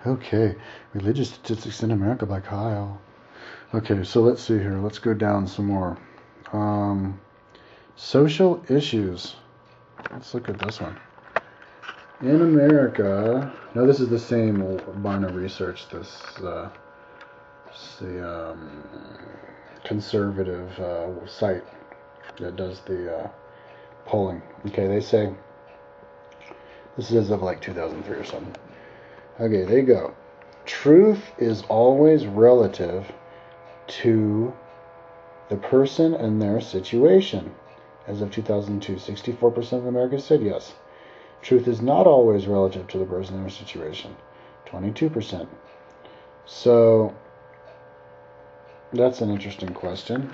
Okay, religious statistics in America by Kyle. Okay, so let's see here. Let's go down some more. Social issues. Let's look at this one. In America, now this is the same Barna Research. This the conservative site that does the polling. Okay, they say this is of like 2003 or something. Okay, there you go. Truth is always relative to the person and their situation. As of 2002, 64% of Americans said yes. Truth is not always relative to the person and their situation. 22%. So, that's an interesting question.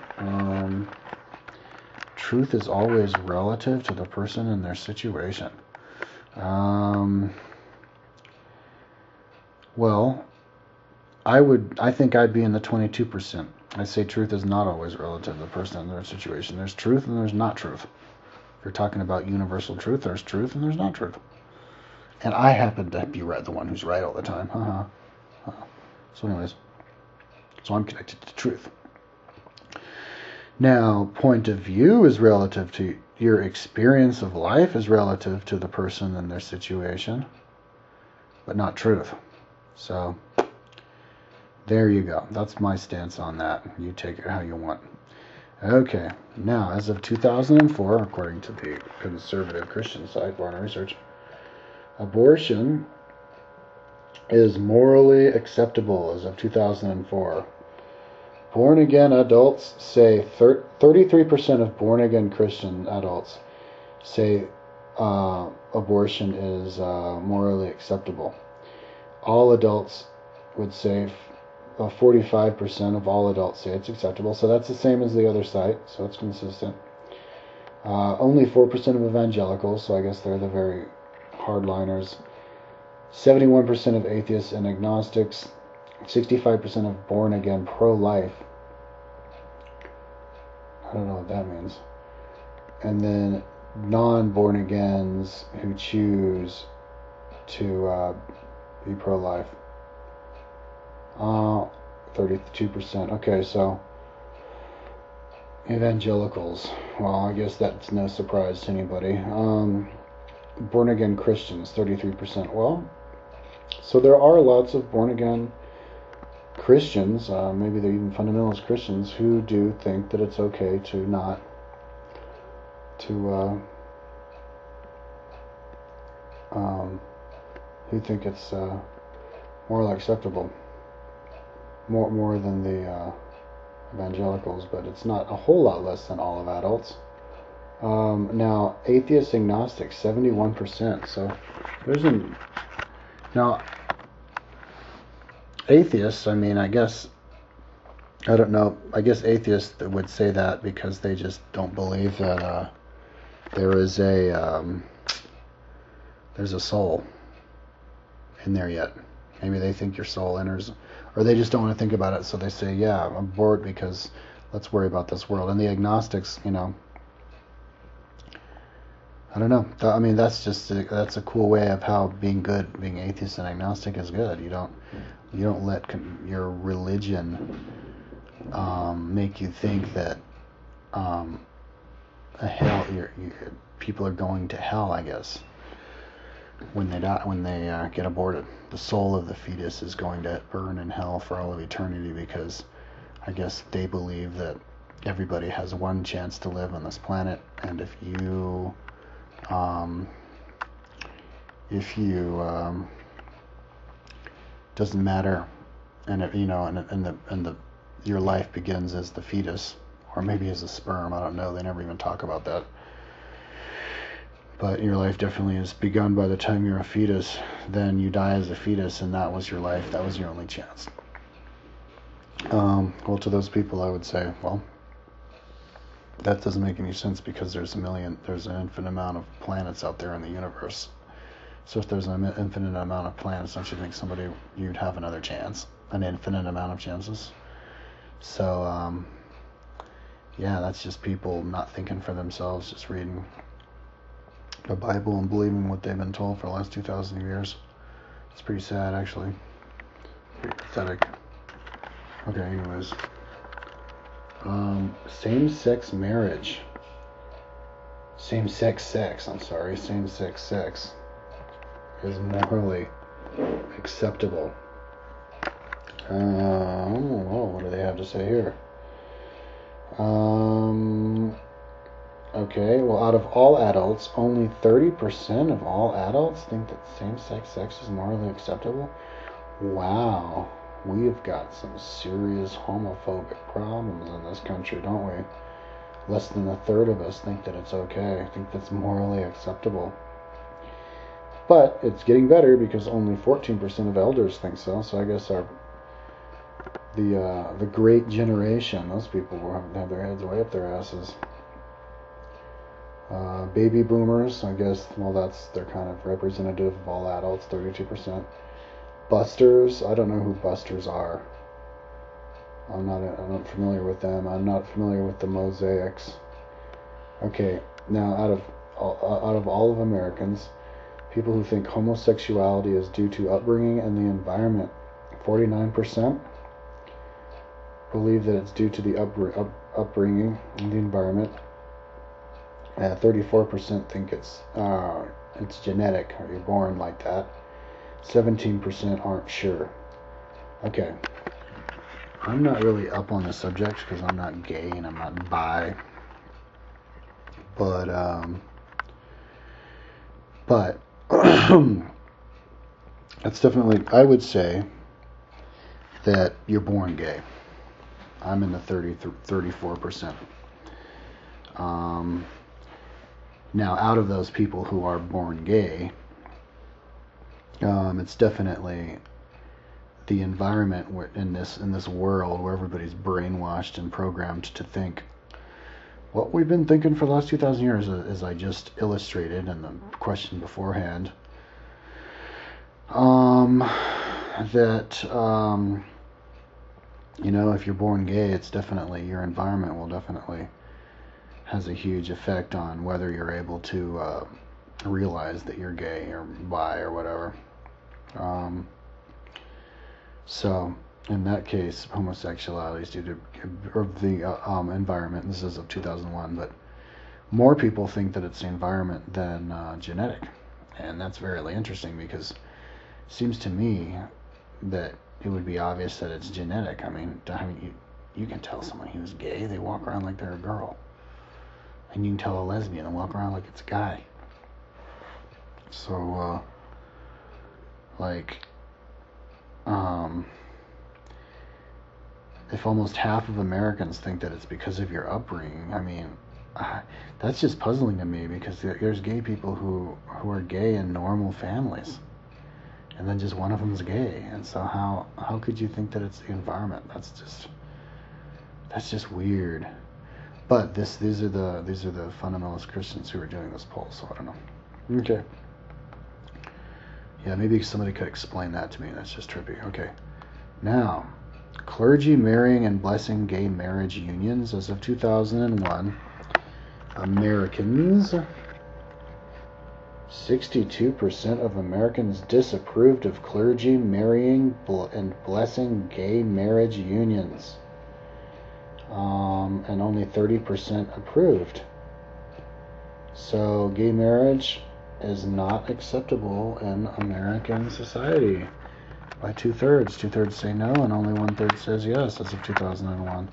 Truth is always relative to the person and their situation. Well, I think I'd be in the 22%. I say truth is not always relative to the person and their situation. There's truth and there's not truth. If you're talking about universal truth, there's truth and there's not truth. And I happen to be the one who's right all the time. So anyways, so I'm connected to truth. Now, point of view is relative to your experience of life is relative to the person and their situation, but not truth. So there you go. That's my stance on that. You take it how you want. Okay. Now, as of 2004, according to the conservative Christian site, Barna Research, abortion is morally acceptable as of 2004. Born-again adults say 33% of born-again Christian adults say abortion is morally acceptable. All adults would say 45% of all adults say it's acceptable. So that's the same as the other site, so it's consistent. Only 4% of evangelicals, so I guess they're the very hardliners. 71% of atheists and agnostics. 65% of born-again pro-life. I don't know what that means. And then non-born-agains who choose to be pro-life. 32%. Okay, so evangelicals. Well, I guess that's no surprise to anybody. Born-again Christians, 33%. Well, so there are lots of born-again Christians, maybe they're even fundamentalist Christians, who do think that it's okay to not who think it's morally acceptable, more than the evangelicals, but it's not a whole lot less than all of adults. Now, atheist agnostics, 71%. So there's now. Atheists, I mean, I guess, I don't know, I guess atheists would say that because they just don't believe that there's a soul in there yet. Maybe they think your soul enters, or they just don't want to think about it, so they say, yeah, I'm bored because let's worry about this world. And the agnostics, I don't know. I mean, that's a cool way of how being atheist and agnostic is good. You don't let your religion make you think that people are going to hell. I guess when they die, when they get aborted, the soul of the fetus is going to burn in hell for all of eternity because I guess they believe that everybody has one chance to live on this planet, and if you doesn't matter, and your life begins as the fetus, or maybe as a sperm. I don't know. They never even talk about that. But your life definitely is begun by the time you're a fetus. Then you die as a fetus, and that was your life. That was your only chance. Well, to those people, I would say, well, that doesn't make any sense because there's an infinite amount of planets out there in the universe. So if there's an infinite amount of planets, don't you think you'd have another chance? An infinite amount of chances? So, yeah, that's just people not thinking for themselves, just reading the Bible and believing what they've been told for the last 2,000 years. It's pretty sad, actually. Pretty pathetic. Okay, anyways. Same-sex marriage. Same-sex sex is morally acceptable. What do they have to say here? Okay, well, out of all adults, only 30% of all adults think that same-sex sex is morally acceptable. Wow, we've got some serious homophobic problems in this country, don't we? Less than a third of us think that it's okay. I think that's morally acceptable. But it's getting better because only 14% of elders think so. So I guess the great generation, those people will have their heads way up their asses. Baby boomers, I guess, well, they're kind of representative of all adults, 32%. Busters, I don't know who busters are. I'm not familiar with them. I'm not familiar with the mosaics. Okay, now out of all of Americans, people who think homosexuality is due to upbringing and the environment, 49% believe that it's due to the upbringing and the environment. 34% think it's genetic, or you're born like that. 17% aren't sure. Okay. I'm not really up on the subject because I'm not gay and I'm not bi. But that's definitely, I would say that you're born gay. I'm in the 34%. Now, out of those people who are born gay, it's definitely the environment in this world where everybody's brainwashed and programmed to think what we've been thinking for the last 2,000 years, as I just illustrated in the question beforehand. That if you're born gay, it's definitely, your environment will definitely has a huge effect on whether you're able to realize that you're gay or bi or whatever. So in that case, homosexuality is due to the environment. This is of 2001, but more people think that it's the environment than genetic, and that's very interesting because it seems to me that it would be obvious that it's genetic. I mean, you can tell someone who's gay; they walk around like they're a girl, and you can tell a lesbian and walk around like it's a guy. So, if almost half of Americans think that it's because of your upbringing, I mean, that's just puzzling to me because there's gay people who are gay in normal families, and then just one of them's gay, and so how could you think that it's the environment? That's just weird. But these are the fundamentalist Christians who are doing this poll, so I don't know. Okay. Yeah, maybe somebody could explain that to me. That's just trippy. Okay. Now, clergy marrying and blessing gay marriage unions. As of 2001, Americans, 62% of Americans disapproved of clergy marrying and blessing gay marriage unions. And only 30% approved. So gay marriage is not acceptable in American society by 2/3. 2/3 say no, and only 1/3 says yes as of 2001.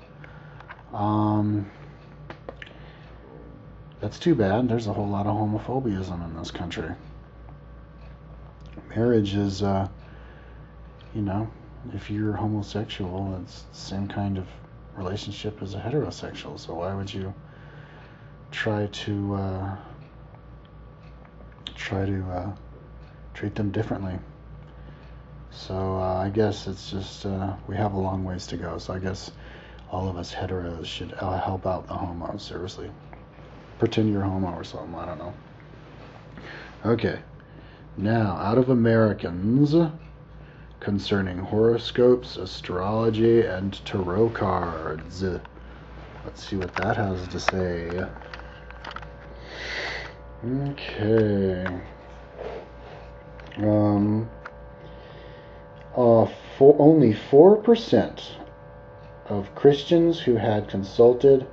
That's too bad. There's a whole lot of homophobism in this country. Marriage is, if you're homosexual, it's the same kind of relationship as a heterosexual, so why would you try to treat them differently? So I guess it's just we have a long ways to go, so I guess all of us heteros should help out the homos. Seriously, pretend you're homo or something, I don't know. Okay, now out of Americans, concerning horoscopes, astrology, and tarot cards. Let's see what that has to say. Okay. only 4% of Christians who had consulted